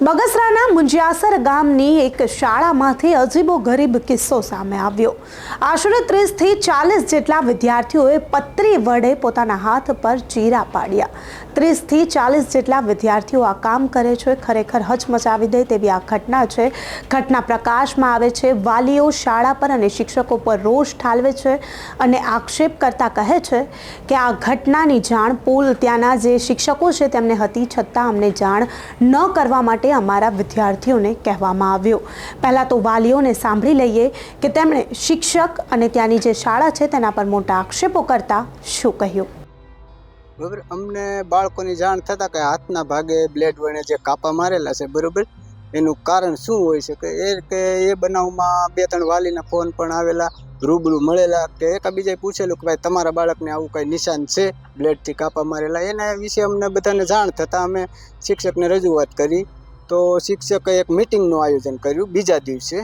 બગસરાના મુંજિયાસર ગામની એક શાળામાંથી અજીબો ગરીબ કિસ્સો સામે આવ્યો। આશરે 30 થી 40 જેટલા વિદ્યાર્થીઓએ પતરી વડે પોતાના હાથ પર ચીરા પાડ્યા। 30 થી 40 જેટલા વિદ્યાર્થીઓ આ કામ કરે છે। ખરેખર હચમચાવી દે તેવી આ ઘટના છે। ઘટના પ્રકાશમાં આવે છે। વાલીઓ શાળા પર અને શિક્ષકો પર રોષ ઠાલવે છે અને આક્ષેપ કરતા કહે છે કે આ ઘટનાની જાણ પૂલ ત્યાંના જે શિક્ષકો છે તેમને હતી, છતાં અમને જાણ ન કરવા માટે અમારા વિદ્યાર્થીઓને કહેવામાં આવ્યું। પહેલા તો વાલીઓને સાંભળી લઈએ કે તેમણે શિક્ષક અને ત્યાંની જે શાળા છે તેના પર મોટા આક્ષેપો કરતા શું કહ્યું। બરાબર, અમને બાળકોની જાણ થતા કે હાથના ભાગે બ્લેડ વડે જે કાપા મારેલા છે, બરાબર, એનું કારણ શું હોઈ શકે એ બનાવમાં 2-3 વાલીના ફોન પણ આવેલા, રૂબરૂ મળેલા કે એકબીજાએ પૂછેલું કે ભાઈ તમારા બાળકને આવું કંઈ નિશાન છે બ્લેડથી કાપા મારેલા। એના વિશે અમને બધાને જાણ થતાં અમે શિક્ષકને રજૂઆત કરી। તો શિક્ષકે એક મિટિંગનું આયોજન કર્યું બીજા દિવસે,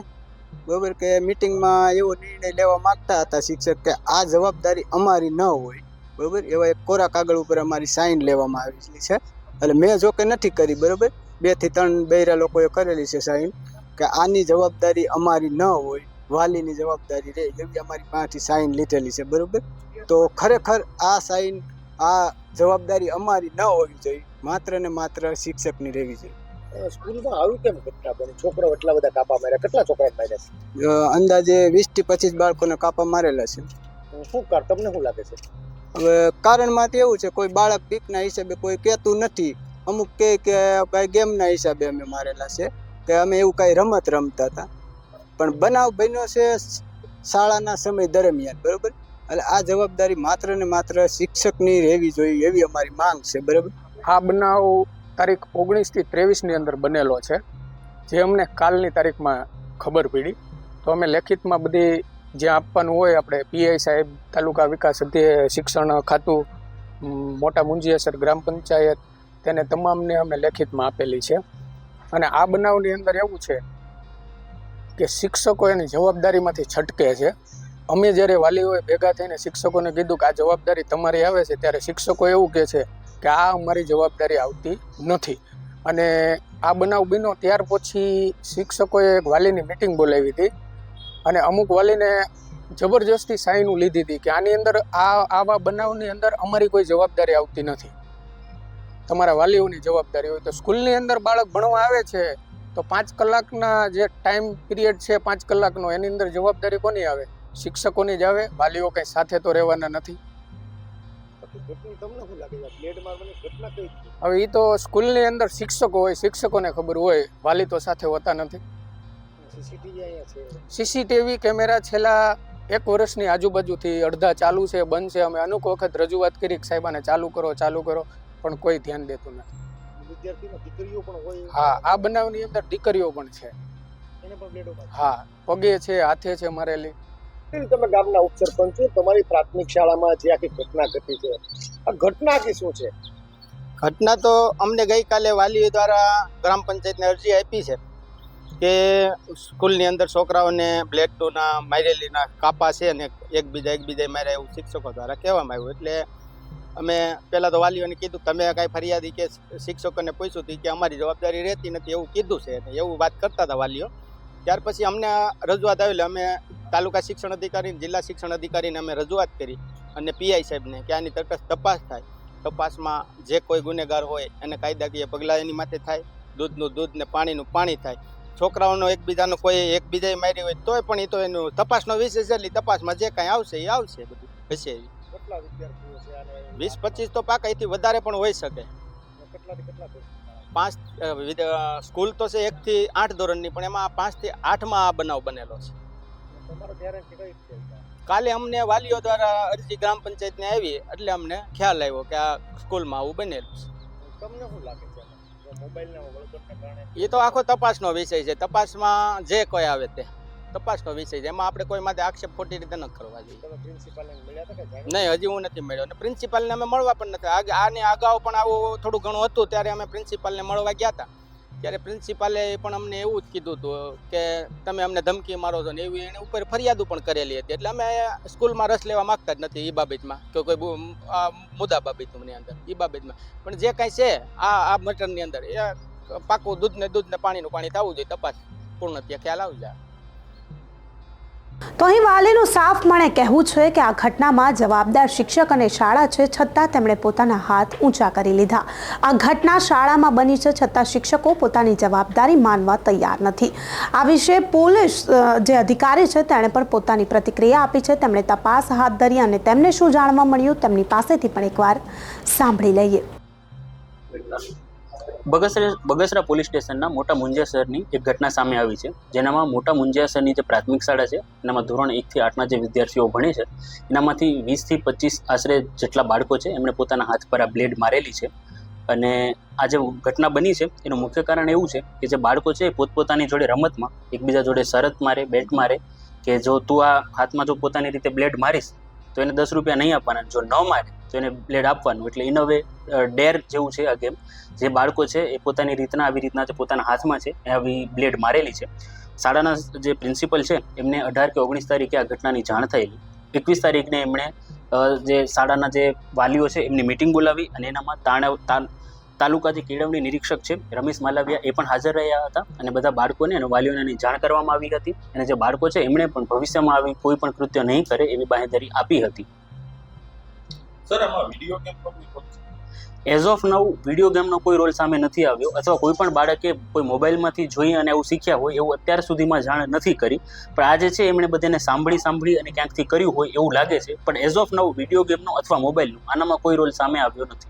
બરાબર, કે મિટિંગમાં એવો નિર્ણય લેવા માગતા હતા શિક્ષક કે આ જવાબદારી અમારી ન હોય, બરાબર, એવા એક કોરા કાગળ ઉપર અમારી સાઇન લેવામાં આવેલી છે। એટલે મેં જો કે નથી કરી, બરાબર, 2 થી 3 બૈરા લોકોએ કરેલી છે સાઇન કે આની જવાબદારી અમારી ન હોય, વાલીની જવાબદારી રહે એવી અમારી પાસેથી સાઇન લીધેલી છે, બરાબર। તો ખરેખર આ સાઇન, આ જવાબદારી અમારી ન હોવી જોઈએ, માત્ર ને માત્ર શિક્ષકની રહેવી જોઈએ। સ્કૂલમાં આવ્યું કેમ ઘટના બની? છોકરાઓ એટલા બધા કાપા માર્યા, કેટલા છોકરા માર્યા છે? અંદાજે 20 થી 25 બાળકોને કાપા મારેલા છે। શું તમને શું લાગે છે? હવે કારણમાં તો એવું છે, કોઈ બાળક બીકના હિસાબે કોઈ કહેતું નથી, અમુક કહે કે ભાઈ ગેમના હિસાબે અમે મારેલા છે, કે અમે એવું કાંઈ રમત રમતા હતા, પણ બનાવ બન્યો છે શાળાના સમય દરમિયાન, બરાબર। એટલે આ જવાબદારી માત્ર ને માત્ર શિક્ષકની રહેવી જોઈએ એવી અમારી માંગ છે, બરાબર। આ બનાવ તારીખ 19 થી 23ની અંદર બનેલો છે, જે અમને કાલની તારીખમાં ખબર પડી। તો અમે લેખિતમાં બધી જે આપવાનું હોય, આપણે પીઆઈ સાહેબ, તાલુકા વિકાસ અધ્યક્ષ, શિક્ષણ ખાતું, મોટા મુંજિયાસર ગ્રામ પંચાયત, તેને તમામને અમે લેખિતમાં આપેલી છે। અને આ બનાવની અંદર એવું છે કે શિક્ષકો એની જવાબદારીમાંથી છટકે છે। અમે જ્યારે વાલીઓએ ભેગા થઈને શિક્ષકોને કીધું કે આ જવાબદારી તમારી આવે છે, ત્યારે શિક્ષકો એવું કહે છે કે આ અમારી જવાબદારી આવતી નથી। અને આ બનાવ બન્યો ત્યાર પછી શિક્ષકોએ એક વાલીની મિટિંગ બોલાવી હતી અને અમુક વાલીને જબરજસ્તી સાઈન લીધી હતી કે આની અંદર આવા બનાવની અંદર અમારી કોઈ જવાબદારી આવતી નથી, તમારા વાલીઓની જવાબદારી હોય। તો સ્કૂલની અંદર બાળક ભણવા આવે છે તો 5 કલાકના જે ટાઈમ પીરિયડ છે 5 કલાકનો, એની અંદર જવાબદારી કોની આવે? શિક્ષકોની જ આવે। વાલીઓ કંઈ સાથે તો રહેવાના નથી। હવે એ તો સ્કૂલની અંદર શિક્ષકો હોય, શિક્ષકોને ખબર હોય, વાલી તો સાથે હોતા નથી। સીસીટીવી કેમેરા છેલ્લા 1 વર્ષની આજુબાજુથી અડધા ચાલુ છે, બંધ છે। અમે અનેક વખત રજૂઆત કરી કે સાહેબાને ચાલુ કરો, પણ કોઈ ધ્યાન દેતું નથી। હા, આ બનાવની અંદર દીકરીઓ પણ છે। હા, પગે છે, હાથે છે મારેલી। તમે ગામના ઉપસરપંચ છો, તમારી પ્રાથમિક શાળામાં જે આખી ઘટના ઘટી છે, આ ઘટના આખી શું છે? ઘટના તો અમને ગઈકાલે વાલીઓ દ્વારા ગ્રામ પંચાયતને અરજી આપી છે કે સ્કૂલની અંદર છોકરાઓને બ્લેડના મારેલીના કાપા છે અને એકબીજાએ માર્યા એવું શિક્ષકો દ્વારા કહેવામાં આવ્યું। એટલે અમે પહેલાં તો વાલીઓને કીધું તમે કાંઈ ફરિયાદી કે શિક્ષકોને પૂછ્યું હતું કે અમારી જવાબદારી રહેતી નથી એવું કીધું છે, એવું વાત કરતા હતા વાલીઓ। ત્યાર પછી અમને રજૂઆત આવેલી, અમે તાલુકા શિક્ષણ અધિકારી, જિલ્લા શિક્ષણ અધિકારીને અમે રજૂઆત કરી અને પીઆઈ સાહેબને કે આની તટસ્થ તપાસ થાય, તપાસમાં જે કોઈ ગુનેગાર હોય એને કાયદાકીય પગલાં એની માટે થાય, દૂધનું દૂધ ને પાણીનું પાણી થાય। છોકરાઓનો એકબીજાનો કોઈ એકબીજાએ મારી હોય તોય પણ એ તો એનો તપાસનો વિષય છે, એટલે તપાસમાં જે કાંઈ આવશે એ આવશે, બધું હશે। કેટલા વિદ્યાર્થીઓ છે? 20-25 તો પાકા, એથી વધારે પણ હોઈ શકે। કેટલા 5 સ્કૂલ તો છે 1 થી 8 ધોરણની, પણ એમાં 5 થી 8માં આ બનાવ બનેલો છે। કાલે અમને વાલીઓ દ્વારા અરજી ગ્રામ પંચાયતને આવી એટલે અમને ખ્યાલ આવ્યો કે આ સ્કૂલમાં આવું બનેલું છે। તમને શું લાગે છે? મોબાઈલના વળતરને કારણે? એ તો આખો તપાસનો વિષય છે, તપાસમાં જે કોઈ આવે તે તપાસનો વિષય છે, એમાં આપણે કોઈ માટે આક્ષેપ ખોટી રીતે ન કરવા જોઈએ। તમે પ્રિન્સિપાલને મળ્યા હતા કે? નહીં, હજી હું નથી મળ્યો, અને પ્રિન્સિપાલને અમે મળવા પણ નથી। આને અગાઉ પણ આવું થોડું ઘણું હતું, ત્યારે અમે પ્રિન્સિપાલને મળવા ગયા હતા, ત્યારે પ્રિન્સિપાલે પણ અમને એવું જ કીધું હતું કે તમે અમને ધમકી મારો છો ને એવી એની ઉપર ફરિયાદો પણ કરેલી હતી। એટલે અમે સ્કૂલમાં રસ લેવા માગતા જ નથી એ બાબતમાં, કે કોઈ મુદ્દા બાબતની અંદર એ બાબતમાં, પણ જે કાંઈ છે આ મેટરની અંદર એ પાકું દૂધ ને પાણીનું પાણી થવું જોઈએ. તપાસ પૂર્ણ ત્યાં ખ્યાલ આવી જાય. તો અહીં વાલીનું સાફ મણે કહેવું છે કે આ ઘટનામાં જવાબદાર શિક્ષક અને શાળા છે, છતાં તેમણે પોતાના હાથ ઊંચા કરી લીધા. આ ઘટના શાળામાં બની છે, છતાં શિક્ષકો પોતાની જવાબદારી માનવા તૈયાર નથી. આ વિશે પોલીસ જે અધિકારી છે તેણે પણ પોતાની પ્રતિક્રિયા આપી છે. તેમણે તપાસ હાથ ધરી અને તેમને શું જાણવા મળ્યું તેમની પાસેથી પણ એકવાર સાંભળી લઈએ. બગસરા પોલીસ સ્ટેશનના મોટા મુંજિયાસરની એક ઘટના સામે આવી છે, જેનામાં મોટા મુંજિયાસરની જે પ્રાથમિક શાળા છે એનામાં ધોરણ 1 થી 8ના જે વિદ્યાર્થીઓ ભણે છે એનામાંથી 20 થી 25 આશરે જેટલા બાળકો છે એમણે પોતાના હાથ પર આ બ્લેડ મારેલી છે. અને આ જે ઘટના બની છે એનું મુખ્ય કારણ એવું છે કે જે બાળકો છે એ પોતપોતાની જોડે રમતમાં એકબીજા જોડે શરત મારે, બેટ મારે કે જો તું આ હાથમાં જો પોતાની રીતે બ્લેડ મારીશ તો એને 10 રૂપિયા નહીં આપવાના, જો ન મારે તો એને બ્લેડ આપવાનું. એટલે ઇન અ વે ડેર જેવું છે આ ગેમ. જે બાળકો છે એ પોતાની રીતના આવી રીતના જે પોતાના હાથમાં છે એ આવી બ્લેડ મારેલી છે. શાળાના જે પ્રિન્સિપલ છે એમને 18 કે 19 તારીખે આ ઘટનાની જાણ થયેલી. 21 તારીખને એમણે જે શાળાના જે વાલીઓ છે એમની મિટિંગ બોલાવી અને એનામાં તાલુકા જે કેળવણી નિરીક્ષક છે રમેશ માલવિયા એ પણ હાજર રહ્યા હતા અને બધા બાળકોને અને વાલીઓને જાણ કરવામાં આવી હતી. અને જે બાળકો છે એમણે પણ ભવિષ્યમાં આવી કોઈ પણ કૃત્ય નહીં કરે એવી બાંહેધરી આપી હતી. સર, આમાં video game as of now video ગેમનો કોઈ રોલ સામે નથી આવ્યો, અથવા કોઈ પણ બાળકે કોઈ મોબાઈલમાંથી જોઈ અને એવું શીખ્યા હોય એવું અત્યાર સુધીમાં જાણ નથી કરી. પણ આ જે છે એમણે બધાને સાંભળી અને ક્યાંકથી કર્યું હોય એવું લાગે છે. પણ એઝ ઓફ નાઉ વિડીયો ગેમનો અથવા મોબાઈલનો આનામાં કોઈ રોલ સામે આવ્યો નથી.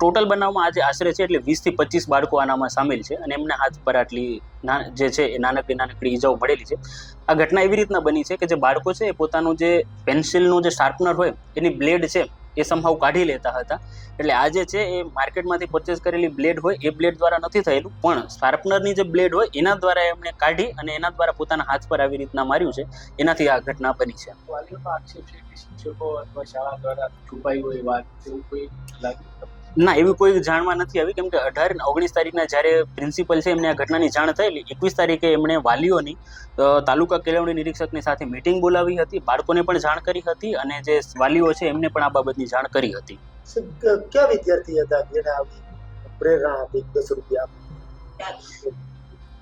ટોટલ બનાવમાં આજે આશરે છે એટલે 20 થી 25 બાળકો આનામાં સામેલ છે અને એમને હાથ પર આટલી જે છે એ નાનકડી ઈજાઓ મળેલી છે. આ ઘટના એવી રીતના બની છે કે જે બાળકો છે એ પોતાનું જે પેન્સિલનું જે શાર્પનર હોય એની બ્લેડ છે એ સમહાવ કાઢી લેતા હતા. એટલે આ જે છે એ માર્કેટમાંથી પરચેસ કરેલી બ્લેડ હોય એ બ્લેડ દ્વારા નથી થયેલું, પણ શાર્પનરની જે બ્લેડ હોય એના દ્વારા એમણે કાઢી અને એના દ્વારા પોતાના હાથ પર આવી રીતના માર્યું છે. એનાથી આ ઘટના બની છે. શિક્ષકો અથવા શાળા દ્વારા છુપાઈ હોય વાત એવું કોઈ લાગે? ના, એવી કોઈ જાણમાં નથી આવી, કેમ કે 18 અને 19 તારીખના જ્યારે પ્રિન્સિપલ છે એમને આ ઘટનાની જાણ થયેલી. 21 તારીખે એમણે વાલીઓની તાલુકા કેળવણી નિરીક્ષકની સાથે મિટિંગ બોલાવી હતી, બાળકોને પણ જાણ કરી હતી અને જે વાલીઓ છે એમને પણ આ બાબતની જાણ કરી હતી. કયા વિદ્યાર્થી હતા જેને આવી પ્રેરણા આપી 10 રૂપિયા?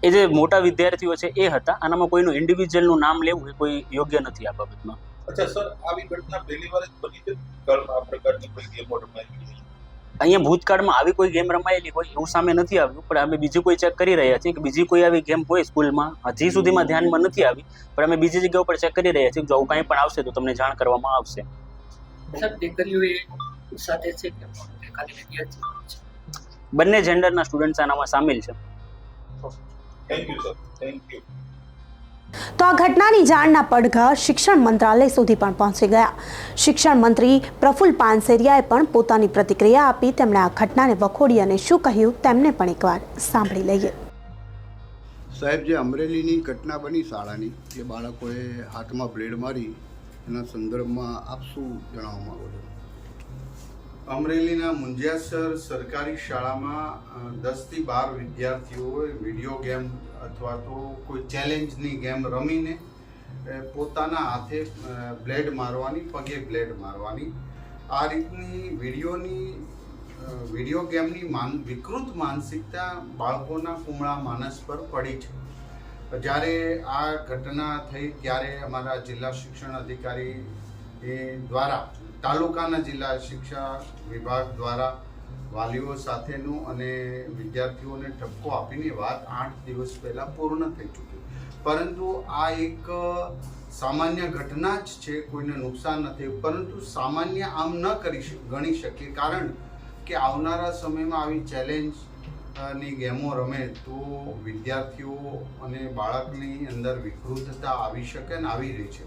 એ જે મોટા વિદ્યાર્થીઓ છે એ હતા. આનામાં કોઈનું ઇન્ડિવિજ્યુઅલનું નામ લેવું એ કોઈ યોગ્ય નથી આ બાબતમાં. અચ્છા સર, આવી ઘટના પહેલી વાર જ બની છે? આ પ્રકારની કોઈ ગેમો રમાયેલી અહીંયા ભૂતકાળમાં આવી કોઈ ગેમ રમાયેલી હોય એવું સામે નથી આવ્યું, પણ અમે બીજી કોઈ ચેક કરી રહ્યા છીએ કે બીજી કોઈ આવી ગેમ હોય સ્કૂલમાં. હજી સુધીમાં ધ્યાનમાં નથી આવી, પણ અમે બીજી જગ્યાઓ પર ચેક કરી રહ્યા છીએ. જો આવું કાંઈ પણ આવશે તો તમને જાણ કરવામાં આવશે. બંને જેન્ડરના સ્ટુડન્ટ્સ આનામાં સામેલ છે. Thank you sir, thank you. તો આ ઘટનાની જાણના પડઘા શિક્ષણ મંત્રાલય સુધી પણ પહોંચી ગયા. શિક્ષણ મંત્રી પ્રફુલ્લ પાનસેરિયાએ પણ પોતાની પ્રતિક્રિયા આપી. તેમણે આ ઘટનાને વખોડી અને શું કહ્યું તેમને પણ એકવાર સાંભળી લઈએ. સાહેબ, જે અમરેલીની ઘટના બની શાળાની, જે બાળકોએ હાથમાં બ્લેડ મારી એના સંદર્ભમાં આપ શું જણાવવા માંગો છો? અમરેલીના મુંજિયાસર સરકારી શાળામાં 10 થી 12 વિદ્યાર્થીઓએ વિડીયો ગેમ અથવા તો કોઈ ચેલેન્જની ગેમ રમીને પોતાના હાથે બ્લેડ મારવાની, પગે બ્લેડ મારવાની, આ રીતની વિડીયો ગેમની વિકૃત માનસિકતા બાળકોના કુમળા માનસ પર પડી છે. જ્યારે આ ઘટના થઈ ત્યારે અમારા જિલ્લા શિક્ષણ અધિકારી દ્વારા તાલુકાના જિલ્લા શિક્ષા વિભાગ દ્વારા વાલીઓ સાથેનું અને વિદ્યાર્થીઓને ઠપકો આપીને વાત 8 દિવસ પહેલાં પૂર્ણ થઈ ચૂકી. પરંતુ આ એક સામાન્ય ઘટના જ છે, કોઈને નુકસાન નથી, પરંતુ સામાન્ય આમ ન ગણી શકીએ, કારણ કે આવનારા સમયમાં આવી ચેલેન્જની ગેમો રમે તો વિદ્યાર્થીઓ અને બાળકની અંદર વિકૃતતા આવી શકે અને આવી રહી છે.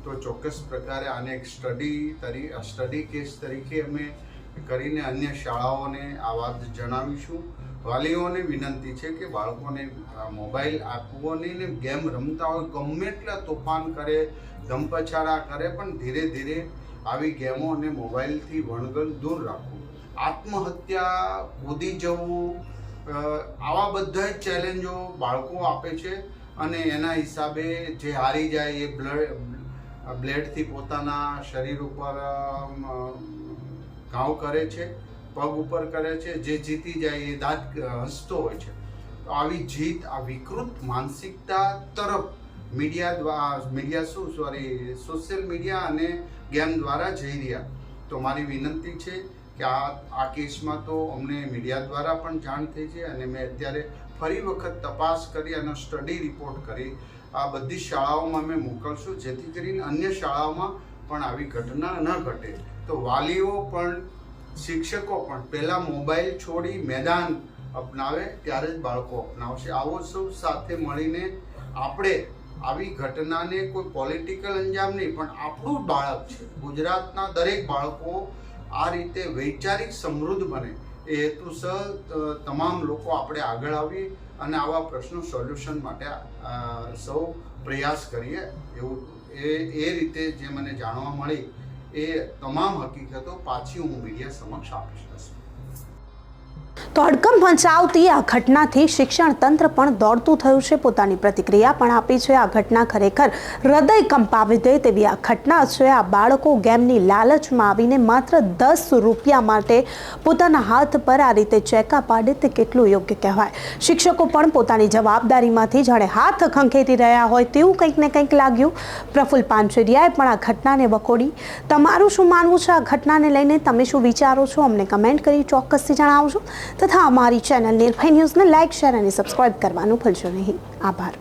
તો ચોક્કસ પ્રકારે આને એક સ્ટડી કેસ તરીકે અમે કરીને અન્ય શાળાઓને આ વાત જણાવીશું. વાલીઓને વિનંતી છે કે બાળકોને મોબાઈલ આપવો નહીં ને ગેમ રમતા હોય ગમે એટલા તોફાન કરે, ધમપછાડા કરે, પણ ધીરે ધીરે આવી ગેમો અને મોબાઈલથી વણગલ દૂર રાખવું. આત્મહત્યા, કૂદી જવું, આવા બધા જ ચેલેન્જો બાળકો આપે છે અને એના હિસાબે જે હારી જાય એ બ્લેડથી પોતાના શરીર ઉપર ઘાવ કરે છે પગ ઉપર કરે છે, જે જીતી જાય એ દાંત હસતો હોય છે. તો આવી જીત, આ વિકૃત માનસિકતા તરફ સોશિયલ મીડિયા અને ગેમ દ્વારા જઈ રહ્યા. તો મારી વિનંતી છે કે આ કેસમાં તો અમને મીડિયા દ્વારા પણ જાણ થઈ છે અને મેં અત્યારે ફરી વખત તપાસ કરી અને સ્ટડી રિપોર્ટ કરી આ બધી શાળાઓમાં અમે મોકલશું, જેથી કરીને અન્ય શાળાઓમાં પણ આવી ઘટના ન ઘટે. તો વાલીઓ પણ, શિક્ષકો પણ પહેલાં મોબાઈલ છોડી મેદાન અપનાવે, ત્યારે જ બાળકો અપનાવશે. આવો સૌ સાથે મળીને આપણે આવી ઘટનાને કોઈ પોલિટિકલ અંજામ નહીં, પણ આપણું બાળક છે, ગુજરાતના દરેક બાળકો આ રીતે વૈચારિક સમૃદ્ધ બને એ હેતુસર તમામ લોકો આપણે આગળ આવી અને આવા પ્રશ્નો સોલ્યુશન માટે સૌ પ્રયાસ કરીએ. એવું એ રીતે જે મને જાણવા મળી એ તમામ હકીકતો પાછી હું મીડિયા સમક્ષ આપીશ. તો હડકંપ મચાવતી આ ઘટનાથી શિક્ષણ તંત્ર પણ દોડતું થયું છે. પોતાની પ્રતિક્રિયા પણ આપી છે. આ ઘટના ખરેખર હૃદય કંપાવી દે તેવી આ ઘટના છે. આ બાળકો ગેમની લાલચમાં આવીને માત્ર 10 રૂપિયા માટે પોતાના હાથ પર આ રીતે ચેકા પાડે તે કેટલું યોગ્ય કહેવાય. શિક્ષકો પણ પોતાની જવાબદારીમાંથી જાણે હાથ ખંખેરી રહ્યા હોય તેવું કંઈક ને કંઈક લાગ્યું. પ્રફુલ્લ પાનસેરિયાએ પણ આ ઘટનાને વખોડી. તમારું શું માનવું છે આ ઘટનાને લઈને? તમે શું વિચારો છો? અમને કમેન્ટ કરી ચોક્કસથી જણાવજો. તથા અમારી ચેનલ નિર્ભય ન્યૂઝને લાઇક, શેર અને સબસ્ક્રાઇબ કરવાનું ભૂલશો નહીં. આભાર.